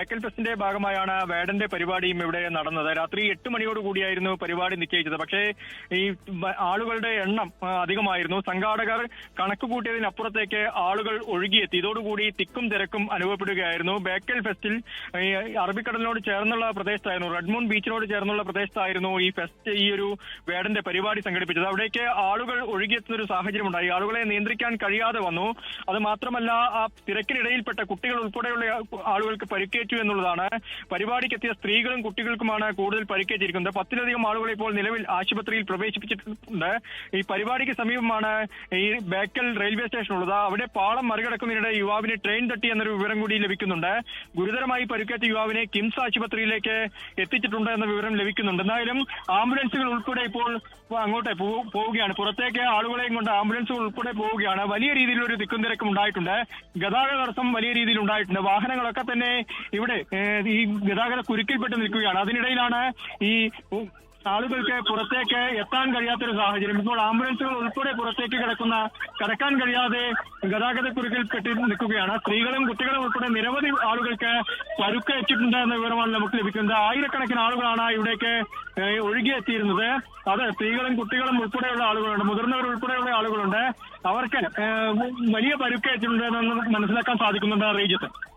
ബേക്കൽ ഫെസ്റ്റിന്റെ ഭാഗമായാണ് വേടന്റെ പരിപാടിയും ഇവിടെ നടന്നത്. രാത്രി 8 മണിയോടുകൂടിയായിരുന്നു പരിപാടി നിശ്ചയിച്ചത്. പക്ഷേ ഈ ആളുകളുടെ എണ്ണം അധികമായിരുന്നു. സംഘാടകർ കണക്ക് കൂട്ടിയതിനപ്പുറത്തേക്ക് ആളുകൾ ഒഴുകിയെത്തി. ഇതോടുകൂടി തിക്കും തിരക്കും അനുഭവപ്പെടുകയായിരുന്നു. ബേക്കൽ ഫെസ്റ്റിൽ അറബിക്കടലിനോട് ചേർന്നുള്ള പ്രദേശത്തായിരുന്നു, റെഡ്മൂൺ ബീച്ചിനോട് ചേർന്നുള്ള പ്രദേശത്തായിരുന്നു ഈ ഫെസ്റ്റ്, ഈ ഒരു വേടന്റെ പരിപാടി സംഘടിപ്പിച്ചത്. അവിടേക്ക് ആളുകൾ ഒഴുകിയെത്തുന്ന ഒരു സാഹചര്യം ഉണ്ടായി. ആളുകളെ നിയന്ത്രിക്കാൻ കഴിയാതെ വന്നു. അത് മാത്രമല്ല, ആ തിരക്കിനിടയിൽപ്പെട്ട കുട്ടികൾ ഉൾപ്പെടെയുള്ള ആളുകൾക്ക് പരിക്കേറ്റു എന്നുള്ളതാണ്. പരിപാടിക്കെത്തിയ സ്ത്രീകളും കുട്ടികൾക്കുമാണ് കൂടുതൽ പരിക്കേറ്റിരിക്കുന്നത്. 10ലധികം ആളുകളെ ഇപ്പോൾ നിലവിൽ ആശുപത്രിയിൽ പ്രവേശിപ്പിച്ചിട്ടുണ്ട്. ഈ പരിപാടിക്ക് സമീപമാണ് ഈ ബേക്കൽ റെയിൽവേ സ്റ്റേഷൻ ഉള്ളത്. അവിടെ പാളം മറികടക്കുന്നതിനിടെ യുവാവിന് ട്രെയിൻ തട്ടി എന്നൊരു വിവരം കൂടി ലഭിക്കുന്നുണ്ട്. ഗുരുതരമായി പരിക്കേറ്റ യുവാവിനെ കിംസ് ആശുപത്രിയിലേക്ക് എത്തിച്ചിട്ടുണ്ട് എന്ന വിവരം ലഭിക്കുന്നുണ്ട്. എന്തായാലും ആംബുലൻസുകൾ ഉൾപ്പെടെ ഇപ്പോൾ അങ്ങോട്ട് പോവുകയാണ്. പുറത്തേക്ക് ആളുകളെയും കൊണ്ട് ആംബുലൻസുകൾ ഉൾപ്പെടെ പോവുകയാണ്. വലിയ രീതിയിലൊരു തിക്കും തിരക്കും ഉണ്ടായിട്ടുണ്ട്. ഗതാഗത തടസ്സം വലിയ രീതിയിൽ ഉണ്ടായിട്ടുണ്ട്. വാഹനങ്ങളൊക്കെ തന്നെ ഇവിടെ ഈ ഗതാഗത കുരുക്കിൽപ്പെട്ട് നിൽക്കുകയാണ്. അതിനിടയിലാണ് ഈ ആളുകൾക്ക് പുറത്തേക്ക് എത്താൻ കഴിയാത്തൊരു സാഹചര്യം. ഇപ്പോൾ ആംബുലൻസുകൾ ഉൾപ്പെടെ പുറത്തേക്ക് കടക്കാൻ കഴിയാതെ ഗതാഗത കുരുക്കിൽപ്പെട്ട് നിൽക്കുകയാണ്. സ്ത്രീകളും കുട്ടികളും ഉൾപ്പെടെ നിരവധി ആളുകൾക്ക് പരുക്കേറ്റിട്ടുണ്ട് എന്ന വിവരമാണ് നമുക്ക് ലഭിക്കുന്നത്. ആയിരക്കണക്കിന് ആളുകളാണ് ഇവിടേക്ക് ഒഴുകിയെത്തിയിരുന്നത്. അത് സ്ത്രീകളും കുട്ടികളും ഉൾപ്പെടെയുള്ള ആളുകളുണ്ട്, മുതിർന്നവർ ഉൾപ്പെടെയുള്ള ആളുകളുണ്ട്. അവർക്ക് വലിയ പരുക്കേറ്റിട്ടുണ്ട് എന്ന് മനസ്സിലാക്കാൻ സാധിക്കുന്നുണ്ട് റീജിത്ത്.